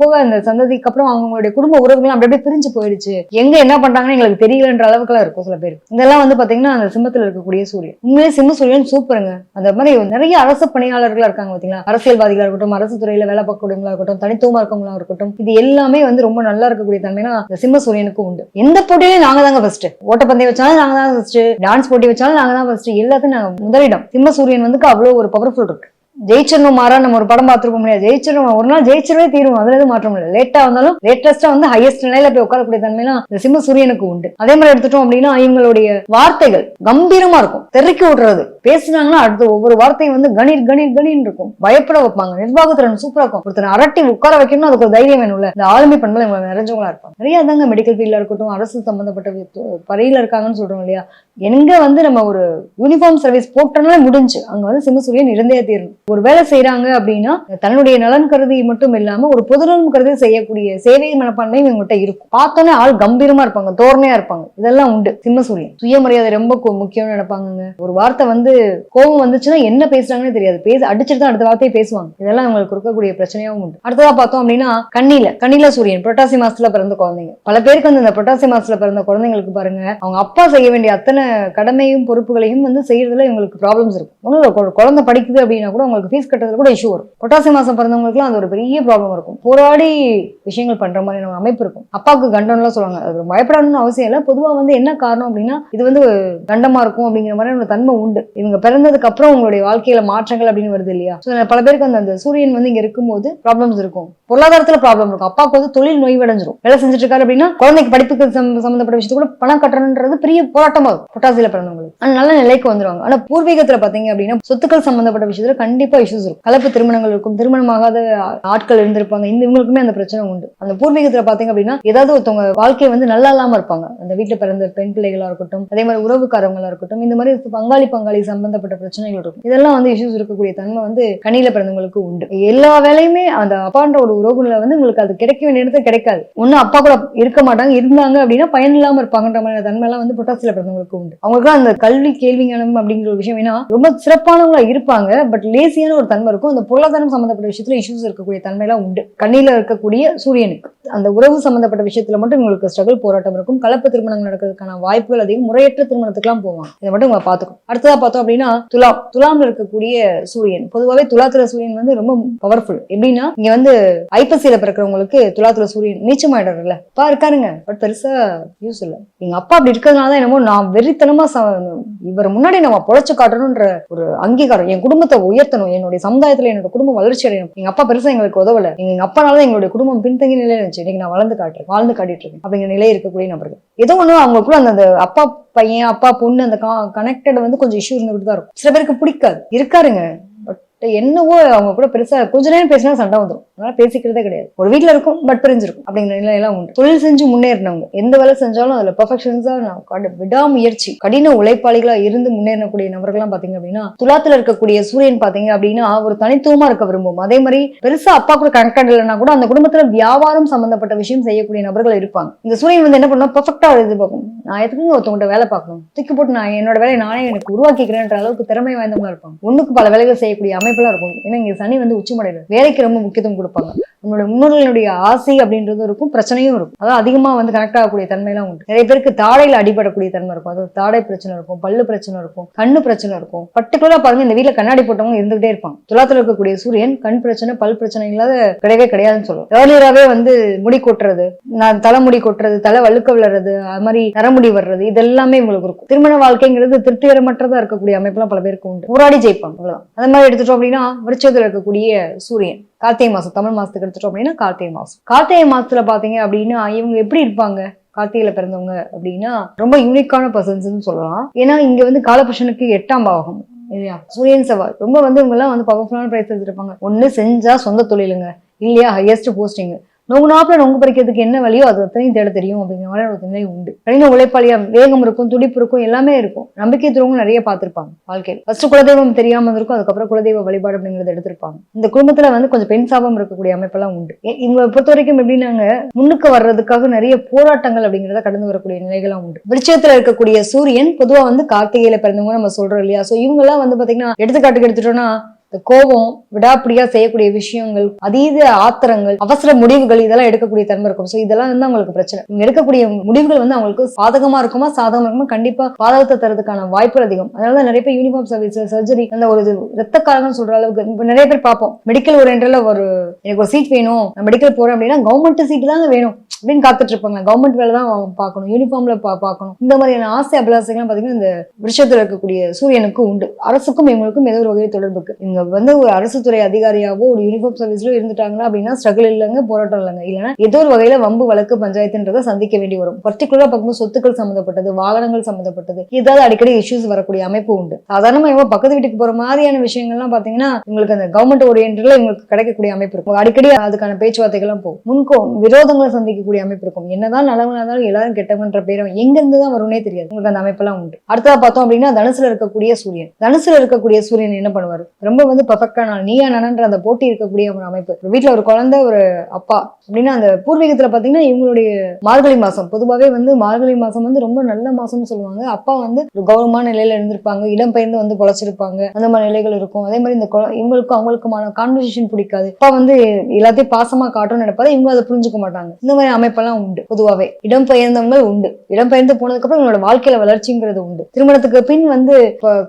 போக அந்த சந்ததிக்கு அப்புறம் அவங்களுடைய குடும்ப உறவுகள் அப்படியே பிரிஞ்சு போயிடுச்சு, எங்க என்ன பண்றாங்கன்னு எங்களுக்கு தெரியலன்ற அளவுக்கு எல்லாம் இருக்கும் சில பேர். இதெல்லாம் வந்து பாத்தீங்கன்னா அந்த சிம்மத்துல இருக்கக்கூடிய சூரியன். உண்மையே சிம்ம சூரியன் சூப்பருங்க. அந்த மாதிரி நிறைய அரசு பணியாளர்களா இருக்காங்க பாத்தீங்களா, அரசியல்வாதிகளா இருக்கட்டும், அரசு துறையில வேலை பார்க்கக்கூடியவங்களா இருக்கட்டும், தனித்துவமா இருக்கவங்களா இருக்கட்டும், இது எல்லாமே வந்து ரொம்ப நல்லா இருக்கக்கூடிய தன்மைனா இந்த சிம்ம சூரியனுக்கு உண்டு. எந்த போட்டியிலையும் நாங்க தாங்க ஃபர்ஸ்ட், ஓட்டப்பந்தயம் வச்சாலும் நாங்க தான் ஃபர்ஸ்ட், டான்ஸ் போட்டி வச்சாலும் நாங்க தான் ஃபர்ஸ்ட், எல்லாத்தையும் நாங்க முதலிடம். சிம்ம சூரியன் வந்து அவ்வளவு ஒரு பவர்ஃபுல் இருக்கு. ஜெயிச்சிடணும் மாறா நம்ம ஒரு படம் பார்த்துருக்க முடியாது. ஜெயிச்சிடும், ஒரு நாள் ஜெயிச்சிடவே தீரும், அதுல எதுவும் மாற்றம் இல்லை. லேட்டா வந்தாலும் லேட்டஸ்டா வந்து ஹையஸ்ட் நிலையில போய் உட்காரக்கூடிய தன்மையெல்லாம் இந்த சிம்ம சூரியனுக்கு உண்டு. அதே மாதிரி எடுத்துட்டோம் அப்படின்னா இவங்களுடைய வார்த்தைகள் கம்பீரமா இருக்கும், தெருக்கி விடுறது. பேசினாங்கன்னா அடுத்த ஒவ்வொரு வார்த்தையும் வந்து கணீர் கணீர் கணீர் இருக்கும், பயப்பட வைப்பாங்க. நிர்வாகத்திறன் சூப்பரா இருக்கும். ஒருத்தர் அரட்டி உட்கார வைக்கணும், அதுக்கு ஒரு தைரியம் வேணும்ல. இந்த ஆளுமை பண்புல இவங்க நிறைஞ்சவங்களா இருப்பாங்க. நிறைய தாங்க மெடிக்கல் ஃபீல்ட்ல இருக்கட்டும், அரசு சம்பந்தப்பட்ட பறையில இருக்காங்கன்னு சொல்றோம் இல்லையா. எங்க வந்து நம்ம ஒரு யூனிஃபார்ம் சர்வீஸ் போட்டோம்னாலே முடிஞ்சு அங்க வந்து சிம்ம சூரியன் இருந்தே தீரணும். ஒரு வேலை செய்யறாங்க அப்படின்னா தன்னுடைய நலன் கருதி மட்டும் இல்லாம ஒரு பொதுநலன் கருதி செய்யக்கூடிய சேவை மனப்பான்மையும் இவங்ககிட்ட இருக்கும். பார்த்தோன்னே ஆள் கம்பீரமா இருப்பாங்க, தோரணையா இருப்பாங்க. இதெல்லாம் உண்டு சிம்ம சூரியன். சுயமரியாதை ரொம்ப முக்கியம்னு நினைப்பாங்க. ஒரு வார்த்தை வந்து கோபம் வந்துச்சுன்னா என்ன பேசுறாங்கன்னு தெரியாது, அடிச்சுட்டு தான் அடுத்த வார்த்தையை பேசுவாங்க. இதெல்லாம் அவங்களுக்கு இருக்கக்கூடிய பிரச்சனையாவும் உண்டு. அடுத்ததா பார்த்தோம் அப்படின்னா கண்ணில சூரியன் புரட்டாசி மாசத்துல பிறந்த குழந்தைங்க. பல பேருக்கு வந்து இந்த புரட்டாசி மாசத்துல பிறந்த குழந்தைங்களுக்கு பாருங்க, அவங்க அப்பா செய்ய வேண்டிய அத்தனை கடமையும் பொறுப்புகளையும் வந்து செய்யறதுல இவங்களுக்கு ப்ராப்ளம்ஸ் இருக்கும். ஒன்னும் குழந்தை படிக்குது அப்படின்னா கூட உங்களுக்கு ஃபீஸ் கட்டுறதுல கூட இஷ்யூ வரும். புரட்டாசி மாசம் பிறந்தவங்களுக்குலாம் அது ஒரு பெரிய ப்ராப்ளம் இருக்கும். போராடி விஷயங்கள் பண்ற மாதிரி நம்ம அமைப்பு இருக்கும். அப்பாவுக்கு கண்டம்லாம் சொல்லுவாங்க, அது பயப்படணும்னு அவசியம் இல்லை. பொதுவா வந்து என்ன காரணம் அப்படின்னா இது வந்து கண்டமா இருக்கும் அப்படிங்கிற மாதிரி ஒரு தன்மை உண்டு. இவங்க பிறந்ததுக்கு அப்புறம் உங்களுடைய வாழ்க்கையில மாற்றங்கள் அப்படின்னு வருது இல்லையா. பல பேருக்கு அந்த சூரியன் வந்து இங்க இருக்கும்போது ப்ராப்ளம்ஸ் இருக்கும். பொருளாதாரத்துல ப்ராப்ளம் இருக்கும். அப்பாவுக்கு வந்து தொழில் நோய்வடைஞ்சிரும். வேலை செஞ்சுட்டு இருக்காரு அப்படின்னா குழந்தைக்கு படிப்புக்கு சம்பந்தப்பட்ட விஷயத்து கூட பணம் கட்டணுன்றது பெரிய போராட்டமா இருக்கும் புரட்டாசியில பிறந்தவங்களுக்கு. ஆனா நல்ல நிலைக்கு வந்துருவாங்க. ஆனா பூர்வீகத்துல பாத்தீங்க அப்படின்னா சொத்துக்கள் சம்பந்தப்பட்ட விஷயத்துல கண்டிப்பா இஷ்யூஸ் இருக்கும். கலப்பு திருமணங்கள் இருக்கும், திருமணமாகாத ஆட்கள் இருந்திருப்பாங்க. இவங்களுக்குமே அந்த பிரச்சனை உண்டு. அந்த பூர்வீகத்துல பாத்தீங்க அப்படின்னா ஏதாவது ஒருத்தவங்க வாழ்க்கை வந்து நல்லா இல்லாம இருப்பாங்க. அந்த வீட்டுல பிறந்த பெண் பிள்ளைகளா இருக்கட்டும், அதே மாதிரி உறவுக்காரங்களா இருக்கட்டும், இந்த மாதிரி பங்காளி சம்பந்தப்பட்ட பிரச்சனைகள் இருக்கும். இதெல்லாம் வந்து இஷ்யூஸ் இருக்கக்கூடிய தன்மை வந்து கண்ணில பிறந்தவங்களுக்கு உண்டு. எல்லா வேலையுமே அந்த அப்பான்ற ஒரு உறவுல வந்து உங்களுக்கு அது கிடைக்க வேண்டிய இடத்துல கிடைக்காது. ஒண்ணு அப்பா கூட இருக்க மாட்டாங்க, இருந்தாங்க அப்படின்னா பயன் இல்லாம இருப்பாங்கன்ற மாதிரி தன்மை எல்லாம் வந்து புரட்டாசியில பிறந்தவங்களுக்கு உண்டு. அவங்களுக்கு அந்த கல்வி கேள்வி ஞானம் அப்படிங்கிற ஒரு விஷயம் ஏன்னா ரொம்ப சிறப்பானவங்களா இருப்பாங்க. பட் லேசியான ஒரு தன்மை இருக்கும். அந்த பொருளாதாரம் சம்பந்தப்பட்ட விஷயத்துல இஷ்யூஸ் இருக்கக்கூடிய தன்மை எல்லாம் உண்டு. கண்ணில இருக்கக்கூடிய சூரியனுக்கு அந்த உறவு சம்பந்தப்பட்ட விஷயத்துல மட்டும் உங்களுக்கு ஸ்ட்ரகிள், போராட்டம் இருக்கும். கலப்பு திருமணங்கள் நடக்கிறதுக்கான வாய்ப்புகள் அதிகம். முறையற்ற திருமணத்துக்கு எல்லாம் போவாங்க. இதை மட்டும் உங்களை பாத்துக்கும். அடுத்ததா பார்த்தோம் அப்படின்னா துலாம்ல இருக்கக்கூடிய சூரியன். பொதுவாகவே துலாத்துல சூரியன் வந்து ரொம்ப பவர்ஃபுல். எப்படின்னா இங்க வந்து ஐப்பசியில பிறக்கிறவங்களுக்கு துலாத்துல சூரியன் நீச்சமாயிடுறதுல அப்பா இருக்காருங்க, பட் பெருசா யூஸ் இல்லை. எங்க அப்பா அப்படி இருக்கிறதுனாலதான் என்னமோ நான் வெறித்தனமா இவர் முன்னாடி நம்ம பொழைச்சு காட்டணும்ன்ற ஒரு அங்கீகாரம், என் குடும்பத்தை உயர்த்தணும், என்னுடைய சமுதாயத்துல என்னோட குடும்பம் வளர்ச்சி அடையணும். எங்க அப்பா பெருசா எங்களுக்கு உதவல, எங்க அப்பானால எங்களுடைய குடும்பம் பின்தங்கி நிலையில இருந்துச்சு. இன்னைக்கு நான் வாழ்ந்து காட்டிட்டு இருக்கேன் அப்படிங்கிற நிலையை இருக்கக்கூடிய நபர்கள். ஏதோ ஒண்ணு அவங்களுக்குள்ள அந்த அப்பா பையன் அப்பா பொண்ணு அந்த கனெக்டட் வந்து கொஞ்சம் இஷ்யூ இருந்துகிட்டு தான் இருக்கும். சில பேருக்கு பிடிக்காது, இருக்காருங்க. என்னவோ அவங்க கூட பெருசா கொஞ்ச நேரம் பேசினா சண்டை வந்துடும். அதனால பேசிக்கிறதே கிடையாது. ஒரு வீட்டுல இருக்கும் பட் பிரிஞ்சிருக்கும் அப்படிங்கிற நிலையெல்லாம் உண்டு. தொழில் செஞ்சு முன்னேறினவங்க எந்த வேலை செஞ்சாலும் அதுல பெர்ஃபெக்ஷன்ஸா விடாமுயற்சி கடின உழைப்பாளிகளா இருந்து முன்னேறக்கூடிய நபர்கள்லாம் பாத்தீங்க அப்படின்னா துலாத்துல இருக்கக்கூடிய சூரியன் பாத்தீங்க அப்படின்னா ஒரு தனித்துவமா இருக்க விரும்பும். அதே மாதிரி பெருசா அப்பா கூட கனெக்டட் இல்லைன்னா கூட அந்த குடும்பத்துல வியாபாரம் சம்பந்தப்பட்ட விஷயம் செய்யக்கூடிய நபர்கள் இருப்பாங்க. இந்த சூரியன் வந்து என்ன பண்ணும், பெர்ஃபெக்டா எதிர்பார்க்கும். நான் எதுக்கு ஒருத்தவங்க வேலை பார்க்கணும், தூக்கி போட்டு நான் என்னோட வேலையை நானே எனக்கு உருவாக்கிக்கிறேன்ற அளவுக்கு திறமை வாய்ந்தவங்களா இருப்பாங்க. ஒண்ணுக்கு பல வேலைகள் செய்யக்கூடிய அமைப்பெல்லாம் இருக்கும். ஏன்னா இங்க சனி வந்து உச்சமடைகிறது, வேலைக்கு ரொம்ப முக்கியத்துவம் கொடுப்பாங்க. நம்மளோட முன்னோர்களுடைய ஆசை அப்படின்றது இருக்கும், பிரச்சனையும் இருக்கும். அதாவது அதிகமா வந்து கனெக்ட் ஆகக்கூடிய தன்மையெல்லாம் உண்டு. நிறைய பேருக்கு தாடையில அடிபடக்கூடிய தன்மை இருக்கும். அது தாடை பிரச்சனை இருக்கும், பல்லு பிரச்சனை இருக்கும், கண்ணு பிரச்சனை இருக்கும். பர்டிகுலரா பாருங்க, இந்த வீட்டுல கண்ணாடி போட்டவங்க இருந்துகிட்டே இருப்பாங்க. துலாத்துல இருக்கக்கூடிய சூரியன் கண் பிரச்சனை பல் பிரச்சனை இல்லாத கிடையவே கிடையாதுன்னு சொல்லுவோம். ஏர்லியராகவே வந்து முடி கொட்டுறது, தலைமுடி கொட்டுறது, தலை வழுக்க விழுறது, அது மாதிரி நரமுடி வர்றது, இதெல்லாமே உங்களுக்கு இருக்கும். திருமண வாழ்க்கைங்கிறது திருப்திகரமற்றதா இருக்கக்கூடிய அமைப்புலாம் பல பேருக்கு உண்டு. போராடி ஜெயிப்பாங்க, அவ்வளவுதான். அந்த மாதிரி எடுத்துட்டோம் அப்படின்னா விருச்சத்துல இருக்கக்கூடிய சூரியன் கார்த்திகை மாசம், தமிழ் மாசத்துக்கு எடுத்துட்டோம் அப்படின்னா கார்த்திகை மாசத்துல பாத்தீங்க அப்படின்னா இவங்க எப்படி இருப்பாங்க, கார்த்திகையில பிறந்தவங்க அப்படின்னா ரொம்ப யூனிக்கான பர்சன்ஸ் சொல்லலாம். ஏன்னா இங்க வந்து காலபுருஷனுக்கு 8ஆம் பாவகம் இல்லையா, சூரியன் செவ்வாய் ரொம்ப வந்து இவங்க எல்லாம் வந்து பவர்ஃபுல்லான பிரைஸ் எடுத்திருப்பாங்க. ஒண்ணு செஞ்சா சொந்த தொழிலுங்க, இல்லையா ஹையஸ்ட் போஸ்டிங். நோங்கு நாப்புல நொங்கு பறிக்கிறதுக்கு என்ன வழியோ அது அத்தனையும் தேட தெரியும் அப்படிங்கிற மாதிரி ஒரு நிலை உண்டு. கடின உழைப்பாளியா வேகம் இருக்கும், துடிப்பு இருக்கும், எல்லாமே இருக்கும். நம்பிக்கை துறவங்க நிறைய பார்த்திருப்பாங்க வாழ்க்கையில். ஃபர்ஸ்ட் குலதெய்வம் தெரியாம இருக்கும், அதுக்கப்புறம் குலதெய்வ வழிபாடு அப்படிங்கறத எடுத்திருப்பாங்க. இந்த குடும்பத்துல வந்து கொஞ்சம் பெண் சாபம் இருக்கக்கூடிய அமைப்பெல்லாம் உண்டு. இவங்க பொறுத்த வரைக்கும் எப்படின்னாங்க முன்னுக்கு வர்றதுக்காக நிறைய போராட்டங்கள் அப்படிங்கிறத கடந்து வரக்கூடிய நிலைகள்லாம் உண்டு. விருச்சத்துல இருக்கக்கூடிய சூரியன் பொதுவா வந்து கார்த்திகையில பிறந்தவங்க நம்ம சொல்றோம் இல்லையா. சோ இவங்க எல்லாம் வந்து பாத்தீங்கன்னா எடுத்துக்காட்டுக்கு எடுத்துட்டோம்னா கோபம், விடாப்பிடியா செய்யக்கூடிய விஷயங்கள், அதீத ஆத்திரங்கள், அவசர முடிவுகள், இதெல்லாம் எடுக்கக்கூடிய தன்மை இருக்கும். சோ இதெல்லாம் வந்து அவங்களுக்கு பிரச்சனை. இவங்க எடுக்கக்கூடிய முடிவுகள் வந்து அவங்களுக்கு சாதகமா இருக்குமா சாதகமா இருக்குமா, கண்டிப்பா பாதகத்தை தரதுக்கான வாய்ப்புகள் அதிகம். அதனாலதான் நிறைய பேர் யூனிஃபார்ம் சர்வீஸ், சர்ஜரி, அந்த ஒரு ரத்தக்காரங்கன்னு சொல்ற அளவுக்கு நிறைய பேர் பார்ப்போம். மெடிக்கல் ஓரியன்டல்ல எனக்கு ஒரு சீட் வேணும், நான் மெடிக்கல் போறேன் அப்படின்னா கவர்மெண்ட் சீட் தாங்க வேணும் அப்படின்னு காத்துட்டு இருப்பாங்க. கவர்மெண்ட் வேலை தான் பார்க்கணும், யூனிஃபார்ம்ல பார்க்கணும். இந்த மாதிரியான ஆசை அபிலாசைகள்லாம் பாத்தீங்கன்னா இந்த விஷயத்துல இருக்கக்கூடிய சூரியனுக்கு உண்டு. அரசுக்கும் இவங்களுக்கும் ஏதோ ஒரு வகையில் தொடர்புக்கு. இவங்க அவங்க வந்து ஒரு அரசு துறை அதிகாரியாவோ ஒரு யூனிஃபார்ம் சர்வீஸ்லயோ இருந்துட்டாங்கன்னா அப்படின்னா ஸ்ட்ரகிள் இல்லைங்க, போராட்டம் இல்லைங்க. இல்லைன்னா ஏதோ ஒரு வகையில வம்பு வழக்கு பஞ்சாயத்துன்றதை சந்திக்க வேண்டி வரும். பர்டிகுலரா பார்க்கும்போது சொத்துக்கள் சம்பந்தப்பட்டது, வாகனங்கள் சம்பந்தப்பட்டது, ஏதாவது அடிக்கடி இஷ்யூஸ் வரக்கூடிய அமைப்பு உண்டு. சாதாரணமா இவங்க பக்கத்து வீட்டுக்கு போற மாதிரியான விஷயங்கள்லாம் பாத்தீங்கன்னா உங்களுக்கு அந்த கவர்மெண்ட் ஓரியன்ட்ல இவங்களுக்கு கிடைக்கக்கூடிய அமைப்பு இருக்கும். அடிக்கடி அதுக்கான பேச்சுவார்த்தைகள்லாம் போகும். முன்கோம் விரோதங்களை சந்திக்கக்கூடிய அமைப்பு இருக்கும். என்னதான் நல்லவங்க இருந்தாலும் எல்லாரும் கெட்டவன்ற பேரும் எங்க இருந்து தான் வரும்னே தெரியாது. உங்களுக்கு அந்த அமைப்பெல்லாம் உண்டு. அடுத்ததா பார்த்தோம் அப்படின்னா தனுசுல இருக்கக்கூடிய சூரியன். தனுசுல இருக்கக்கூடிய சூரியன் என்ன பண்ணுவாரு? ரொம்ப வந்து பர்ஃபெக்டான நீயா நானன்ற அந்த போட்டி இருக்கக்கூடிய ஒரு அமைப்பு. ஒரு வீட்டுல ஒரு குழந்தை, ஒரு அப்பா அப்படின்னா அந்த பூர்வீகத்துல பாத்தீங்கன்னா இவங்களுடைய மார்கழி மாசம், பொதுவாகவே வந்து மார்கழி மாசம் வந்து ரொம்ப நல்ல மாசம்னு சொல்லுவாங்க. அப்பா வந்து ஒரு கௌரவமான நிலையில இருந்திருப்பாங்க, இடம் பெயர்ந்து வந்து பொழைச்சிருப்பாங்க, அந்த மாதிரி நிலைகள் இருக்கும். அதே மாதிரி இந்த இவங்களுக்கும் அவங்களுக்குமான கான்வர்சேஷன் பிடிக்காது. அப்பா வந்து எல்லாத்தையும் பாசமா காட்டணும்னு நினைப்பாரு, இவங்க அதை புரிஞ்சுக்க மாட்டாங்க. இந்த மாதிரி அமைப்பெல்லாம் உண்டு. பொதுவாவே இடம் பெயர்ந்தவங்க உண்டு. இடம் பெயர்ந்து போனதுக்கு அப்புறம் இவங்களோட வாழ்க்கையில வளர்ச்சிங்கிறது உண்டு. திருமணத்துக்கு பின் வந்து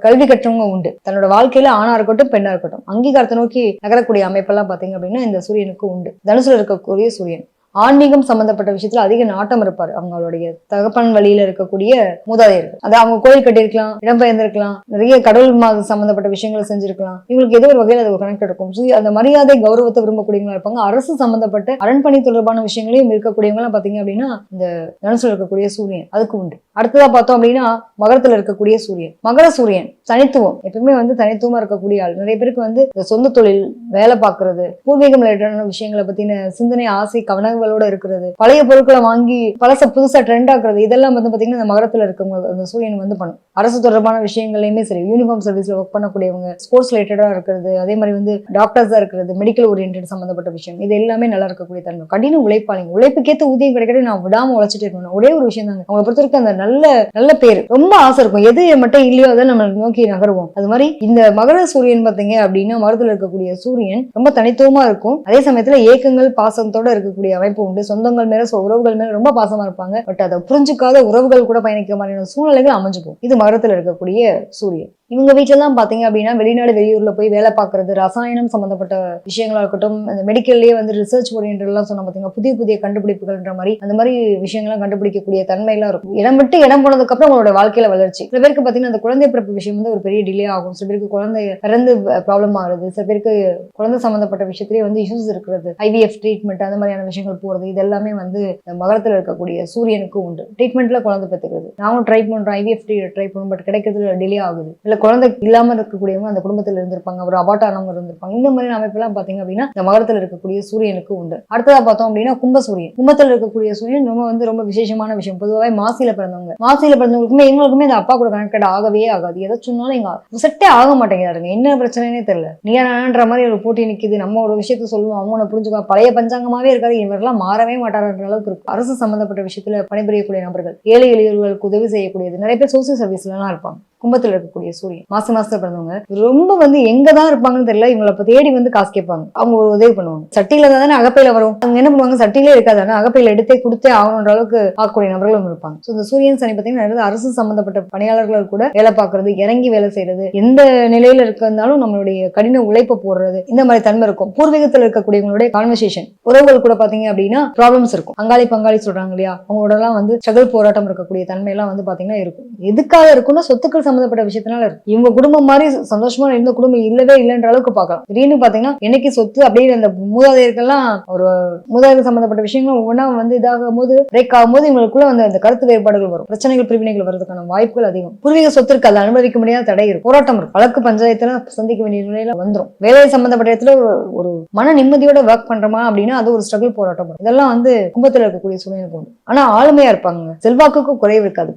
கல்வி கற்றவங்க உண்டு. தன்னோட வாழ்க்கையில ஆணா இருக்கட்டும் பெண்ணா இருக்கட்டும் அங்கீகாரத்தை நோக்கி நகரக்கூடிய அமைப்பெல்லாம் பாத்தீங்க அப்படின்னா இந்த சூரியனுக்கு உண்டு. தனுசுல இருக்கக்கூடிய சூரியன் ஆன்மீகம் சம்பந்தப்பட்ட விஷயத்துல அதிக நாட்டம் இருப்பாரு. அவங்களுடைய தகப்பன் வழியில இருக்கக்கூடிய மூதாதையர்கள், அதாவது அவங்க கோயில் கட்டியிருக்கலாம், இடம்பெயர்ந்திருக்கலாம், நிறைய கடவுள் சம்பந்தப்பட்ட விஷயங்களை செஞ்சிருக்கலாம். இவங்களுக்கு ஏதோ ஒரு வகையில் அது ஒரு கனெக்ட் இருக்கும். அந்த மரியாதை கௌரவத்தை விரும்பக்கூடியவங்களா இருப்பாங்க. அரசு சம்பந்தப்பட்ட அரண்பணி தொடர்பான விஷயங்களையும் இருக்கக்கூடியவங்க எல்லாம் பாத்தீங்க அப்படின்னா இந்த தனுசுல இருக்கக்கூடிய சூரியன் அதுக்கு உண்டு. அடுத்ததா பார்த்தோம் அப்படின்னா மகரத்துல இருக்கக்கூடிய சூரியன். மகர சூரியன் தனித்துவம், எப்பவுமே வந்து தனித்துவமா இருக்கக்கூடிய ஆள். நிறைய பேருக்கு வந்து இந்த சொந்த தொழில், வேலை பார்க்கறது, பூர்வீகம் ரிலேட்டடான விஷயங்களை பத்தின சிந்தனை, ஆசை, கவனங்களோட இருக்கிறது, பழைய பொருட்களை வாங்கி பழச புதுசா ட்ரெண்ட் ஆக்குறது, இதெல்லாம் வந்து பாத்தீங்கன்னா இந்த மகரத்துல இருக்கவங்க அந்த சூரியன் வந்து பண்ணும். அரசு தொடர்பான விஷயங்களையுமே சரி, யூனிஃபார்ம் சர்வீஸ்ல ஒர்க் பண்ணக்கூடியவங்க, ஸ்போர்ட்ஸ் ரிலேட்டடா இருக்கிறது, அதே மாதிரி வந்து டாக்டர்ஸா இருக்கிறது, மெடிக்கல் ஓரியன்ட் சம்பந்தப்பட்ட விஷயம், இது எல்லாமே நல்லா இருக்கக்கூடிய தன்மை. கடின உழைப்பாளிங்க, உழைப்புக்கேற்ற ஊதியம் கிடைக்கிறது நான் விடாம உழைச்சிட்டு இருக்கணும். ஒரே ஒரு விஷயம் தாங்க அவங்க பொறுத்த வரைக்கும் அந்த நல்ல பேரு ரொம்ப ஆசை இருக்கும். எது மட்டும் இல்லையோ அதை நம்ம நோக்கி நகருவோம். அது மாதிரி இந்த மகர சூரியன் பாத்தீங்க அப்படின்னா மகரத்துல இருக்கக்கூடிய சூரியன் ரொம்ப தனித்துவமா இருக்கும். அதே சமயத்துல ஏக்கங்கள் பாசத்தோட இருக்கக்கூடிய அமைப்பு உண்டு. சொந்தங்கள் மேல உறவுகள் மேல ரொம்ப பாசமா இருப்பாங்க. பட் அதை புரிஞ்சுக்காத உறவுகள் கூட பயணிக்க மாதிரியான சூழ்நிலைகள் அமைஞ்சுக்கும். இது மகரத்துல இருக்கக்கூடிய சூரியன். இவங்க வீட்டுல எல்லாம் பாத்தீங்க அப்படின்னா வெளிநாடு வெளியூர்ல போய் வேலை பார்க்கறது, ரசாயனம் சம்பந்தப்பட்ட விஷயங்களா இருக்கட்டும், அந்த மெடிக்கல்லயே வந்து ரிசர்ச் ஓரியன்ட் எல்லாம் சொன்ன பாத்தீங்கன்னா புதிய புதிய கண்டுபிடிப்புகள்ன்ற மாதிரி அந்த மாதிரி விஷயங்கள்லாம் கண்டுபிடிக்கக்கூடிய தன்மை எல்லாம் இருக்கும். இடம் விட்டு இடம் போனதுக்கு அப்புறம் உங்களோட வாழ்க்கையில வளர்ச்சி. சில பேருக்கு பாத்தீங்கன்னா அந்த குழந்தை பிறப்பு விஷயம் வந்து ஒரு பெரிய டிலே ஆகும். சில பேருக்கு குழந்தை பிறந்து ப்ராப்ளம் ஆகுது. சில பேருக்கு குழந்தை சம்பந்தப்பட்ட விஷயத்திலேயே வந்து இஷ்யூஸ் இருக்கிறது, IVF ட்ரீட்மெண்ட் அந்த மாதிரியான விஷயங்கள் போறது, இது எல்லாமே வந்து மகரத்துல இருக்கக்கூடிய சூரியனுக்கு உண்டு. ட்ரீட்மெண்ட்ல குழந்தை பெற்றுக்கிறது, நானும் ட்ரை பண்றோம், IVF ட்ரை பண்ணும், பட் கிடைக்கிறதுல டிலே ஆகுது. இல்ல குழந்தை இல்லாம இருக்கக்கூடியவங்க அந்த குடும்பத்தில் இருந்திருப்பாங்க, ஒரு அபார்ட் ஆனவங்க இருந்திருப்பாங்க. இந்த மாதிரி அமைப்பு எல்லாம் பாத்தீங்க அப்படின்னா இந்த மகரத்தில் இருக்கக்கூடிய சூரியனுக்கு உண்டு. அடுத்ததா பார்த்தோம் அப்படின்னா கும்ப சூரியன். கும்பத்தில் இருக்கக்கூடிய சூரியன் ரொம்ப விசேஷமான விஷயம். பொதுவாக மாசியில பிறந்தவங்களுக்குமே எங்களுக்குமே இந்த அப்பா கூட கனெக்டட் ஆகவே ஆகாது. எதை சொன்னாலும் எங்க செட்டே ஆக மாட்டேங்கிறாருங்க. என்ன பிரச்சனைனே தெரியல. நீன்ற மாதிரி ஒரு போட்டி நிக்குது. நம்ம ஒரு விஷயத்த சொல்லுவோம், அவங்க புரிஞ்சுக்கோ, பழைய பஞ்சாங்கமாவே இருக்காது, இவரெல்லாம் மாறவே மாட்டாருன்ற அளவுக்கு இருக்கு. அரசு சம்பந்தப்பட்ட விஷயத்துல பணிபுரியக்கூடிய நபர்கள், ஏழை எளியவர்களுக்கு உதவி செய்யக்கூடியது, நிறைய பேர் சோசியல் சர்வீஸ்ல எல்லாம் இருப்பாங்க. கும்பத்துல இருக்கக்கூடிய சூரியன் மாசத்துல பிறந்தவங்க ரொம்ப வந்து எங்கதான் இருப்பாங்கன்னு தெரியல, இவங்களை தேடி வந்து காசு கேட்பாங்க, அவங்க ஒரு உதவி பண்ணுவாங்க. சட்டியில தானே அகப்பையில வரும், அவங்க என்ன பண்ணுவாங்க, சட்டியிலே இருக்காது, அகப்பையில எடுத்தே கொடுத்தே ஆகணுன்ற அளவுக்கு ஆகக்கூடிய நபர்களும் இருப்பாங்க. இந்த சூரியன் சனி பார்த்தீங்கன்னா அரசு சம்பந்தப்பட்ட பணியாளர்கள் கூட வேலை பார்க்கறது, இறங்கி வேலை செய்யறது, எந்த நிலையில இருந்தாலும் நம்மளுடைய கடின உழைப்பை போடுறது, இந்த மாதிரி தன்மை இருக்கும். பூர்வீகத்தில் இருக்கக்கூடியவங்களுடைய கான்வர்சேஷன், உறவுகள் கூட பாத்தீங்க அப்படின்னா ப்ராப்ளம்ஸ் இருக்கும். பங்காளி சொல்றாங்க இல்லையா, அவங்களோட எல்லாம் வந்து ஸ்ட்ரகிள் போராட்டம் இருக்கக்கூடிய தன்மை எல்லாம் வந்து பாத்தீங்கன்னா இருக்கும். எதுக்காக இருக்குன்னா சொத்துக்கள் சம்பந்தப்பட்ட விஷயத்தினால இருக்கு. இவங்க குடும்பம் மாதிரி சந்தோஷமா இருந்த குடும்பம் இல்லவே இல்லைன்ற அளவுக்கு பார்க்கலாம். திடீர்னு பாத்தீங்கன்னா என்னைக்கு சொத்து அப்படியே அந்த மூதாதையர்கள்லாம் ஒரு மூதாதையர் சம்பந்தப்பட்ட விஷயங்கள் ஒவ்வொன்றா வந்து இதாகும் போது, பிரேக் ஆகும்போது இவங்களுக்குள்ள வந்து அந்த கருத்து வேறுபாடுகள் வரும், பிரச்சனைகள், பிரிவினைகள் வருவதற்கான வாய்ப்புகள் அதிகம். பூர்வீக சொத்திற்கு அதை அனுமதிக்க முடியாத தடை இருக்கும், போராட்டம் இருக்கும், வழக்கு பஞ்சாயத்துல சந்திக்க வேண்டிய நிலையில வந்துடும். வேலை சம்பந்தப்பட்ட இடத்துல ஒரு மன நிம்மதியோட ஒர்க் பண்றோமா அப்படின்னா அது ஒரு ஸ்ட்ரகிள் போராட்டம் வரும். இதெல்லாம் வந்து கும்பத்துல இருக்கக்கூடிய சூழ்நிலைக்கு உண்டு. ஆனா ஆளுமையா இருப்பாங்க, செல்வாக்குக்கும் குறைவு இருக்காது,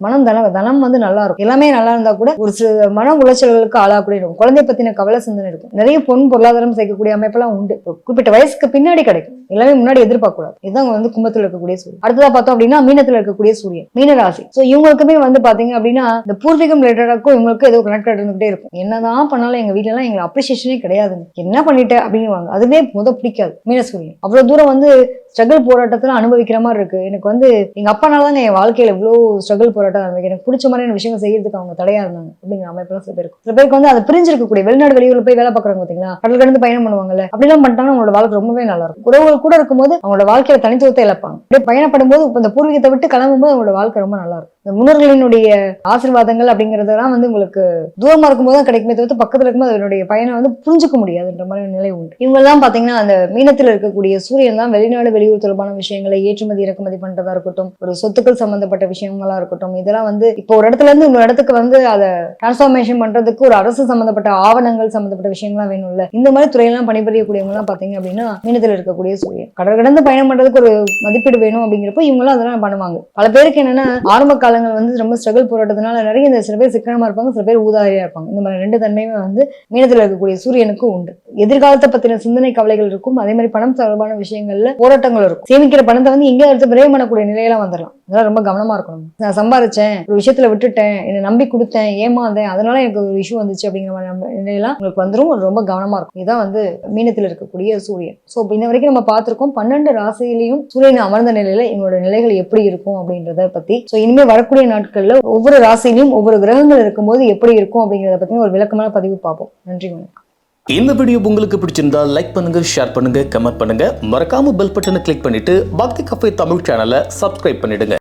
தனம் வந்து நல்லா இருக்கும். எல்லாமே நல்லா இருந்தா கூட ஒரு மன உளைச்சல்களுக்கு ஆளாக்கூடிய இருக்கும். குழந்தை பத்தின கவலை சிந்தனை இருக்கும். நிறைய பொருளாதாரம் சேர்க்கக்கூடிய அமைப்பெல்லாம் உண்டு. குறிப்பிட்ட வயசுக்கு பின்னாடி கிடைக்கும், எல்லாமே முன்னாடி எதிர்பார்க்க கூடாது. இதுதான் வந்து கும்பத்துல இருக்கக்கூடிய சூரியன். அடுத்ததா பார்த்தோம் அப்படின்னா மீனத்துல இருக்கக்கூடிய சூரியன், மீன ராசி. சோ இவங்களுக்குமே வந்து பாத்தீங்க அப்படின்னா இந்த பூர்வீகம் ரிலேட்டடாக்கும் இவங்களுக்கு ஏதோ கனெக்டட் இருந்துகிட்டே இருக்கும். என்னதான் பண்ணாலும் எங்க வீட்டுல எல்லாம் எங்க அப்ரிசியேஷனே கிடையாது, என்ன பண்ணிட்டேன் அப்படின்னு அதுவே பிடிக்காது. மீன சூரியன் அவ்வளவு தூரம் வந்து ஸ்ட்ரகிள் போராட்டத்துல அனுபவிக்கிற மாதிரி இருக்கு. எனக்கு வந்து எங்க அப்பானாலதான் என் வாழ்க்கையில இவ்வளவு ஸ்ட்ரகிள் போராட்டம் எனக்கு பிடிச்ச மாதிரியான விஷயங்கள் செய்யறதுக்கு அவங்க தடையா இருந்தாங்க அப்படிங்கிற அமைப்புலாம் சில பேருக்கு. சில பேருக்கு வந்து அதை பிரிஞ்சிருக்கக்கூடிய வெளிநாடு வெளியூர்ல போய் வேலை பார்க்கறாங்க பாத்தீங்களா, கடல் கடந்து பயணம் பண்ணுவாங்கல்ல, அப்படிலாம் பண்ணிட்டாங்கன்னா அவங்களோட வாழ்க்கை ரொம்பவே நல்லா இருக்கும். உறவுகள் கூட இருக்கும்போது அவங்களோட வாழ்க்கையில தனித்துவத்தை இழப்பாங்க. அப்படியே பயணப்படும் போது இந்த பூர்வீகத்தை விட்டு கிளம்பும் போது அவங்களோட வாழ்க்கை ரொம்ப நல்லா இருக்கும். இந்த முன்னோர்களினுடைய ஆசீர்வாதங்கள் அப்படிங்கறதெல்லாம் வந்து உங்களுக்கு தூரமா இருக்கும்போது தான் கிடைக்குமே தவிர்த்து பக்கத்துல இருக்கும்போது அதனுடைய பயனை வந்து புரிஞ்சுக்க முடியாதுன்ற மாதிரி நிலை உண்டு. இவங்க தான் பாத்தீங்கன்னா அந்த மீனத்தில் இருக்கக்கூடிய சூரியன் தான் வெளிநாடு வெளியூர் தொடர்பான விஷயங்களை ஏற்றுமதி இறக்குமதி பண்றதா இருக்கட்டும், ஒரு சொத்துக்கள் சம்பந்தப்பட்ட விஷயங்களா இருக்கட்டும், இதெல்லாம் வந்து இப்போ ஒரு இடத்துல இருந்து இன்னொரு இடத்துக்கு வந்து அதை டிரான்ஸ்ஃபார்மேஷன் பண்றதுக்கு ஒரு அரசு சம்பந்தப்பட்ட ஆவணங்கள் சம்பந்தப்பட்ட விஷயங்கள்லாம் வேணும்ல. இந்த மாதிரி துறையெல்லாம் பணிபுரியக்கூடியவங்க எல்லாம் பாத்தீங்க அப்படின்னா மீனத்தில் இருக்கக்கூடிய சூரியன். கடல் கடந்து பயணம் பண்றதுக்கு ஒரு மதிப்பீடு வேணும் அப்படிங்கிறப்ப இவங்களும் அதெல்லாம் பண்ணுவாங்க. பல பேருக்கு என்னன்னா ஆரம்ப காலங்கள் வந்து ரொம்ப ஸ்ட்ரகிள் போராட்டத்தினால நிறைய இந்த சில பேர் சிக்கனமா இருப்பாங்க, சில பேர் ஊதாரியா இருப்பாங்க. இந்த மாதிரி ரெண்டு தன்மையுமே வந்து மீனத்தில் இருக்கக்கூடிய சூரியனுக்கு உண்டு. எதிர்காலத்தை பத்தின சிந்தனை கவலைகள் இருக்கும், அதே மாதிரி பணம் தொடர்பான விஷயங்கள்ல போராட்டங்கள் இருக்கும். சேமிக்கிற பணத்தை வந்து எங்க எடுத்து விரயம் பண்ணக்கூடிய நிலையெல்லாம் வந்துடலாம். அதெல்லாம் ரொம்ப கவனமா இருக்கணும். நான் சம்பாரிச்சேன், ஒரு விஷயத்துல விட்டுட்டேன், என்னை நம்பி கொடுத்தேன், ஏமாந்தேன், அதனால எனக்கு ஒரு இஷ்யூ வந்துச்சு அப்படிங்கிற மாதிரி நிலையெல்லாம் உங்களுக்கு வந்துடும். ரொம்ப கவனமா இருக்கும். இதுதான் வந்து மீனத்தில் இருக்கக்கூடிய சூரியன். ஸோ இன்ன வரைக்கும் நம்ம பார்த்திருக்கோம் 12 ராசியிலையும் சூரியன் அமர்ந்த நிலையில இவங்களோட நிலைகள் எப்படி இருக்கும் அப்படின்றத பத்தி. ஸோ இனிமே வரக்கூடிய நாட்கள்ல ஒவ்வொரு ராசியிலையும் ஒவ்வொரு கிரகங்கள் இருக்கும்போது எப்படி இருக்கும் அப்படிங்கிறத பத்தி ஒரு விளக்கமான பதிவு பார்ப்போம். நன்றி, வணக்கம். இந்த வீடியோ உங்களுக்கு பிடிச்சிருந்தா லைக் பண்ணுங்க, ஷேர் பண்ணுங்க, கமெண்ட் பண்ணுங்க. மறக்காம பெல் பட்டனை கிளிக் பண்ணிட்டு பக்தி கஃபே தமிழ் சேனலை சப்ஸ்கிரைப் பண்ணிடுங்க.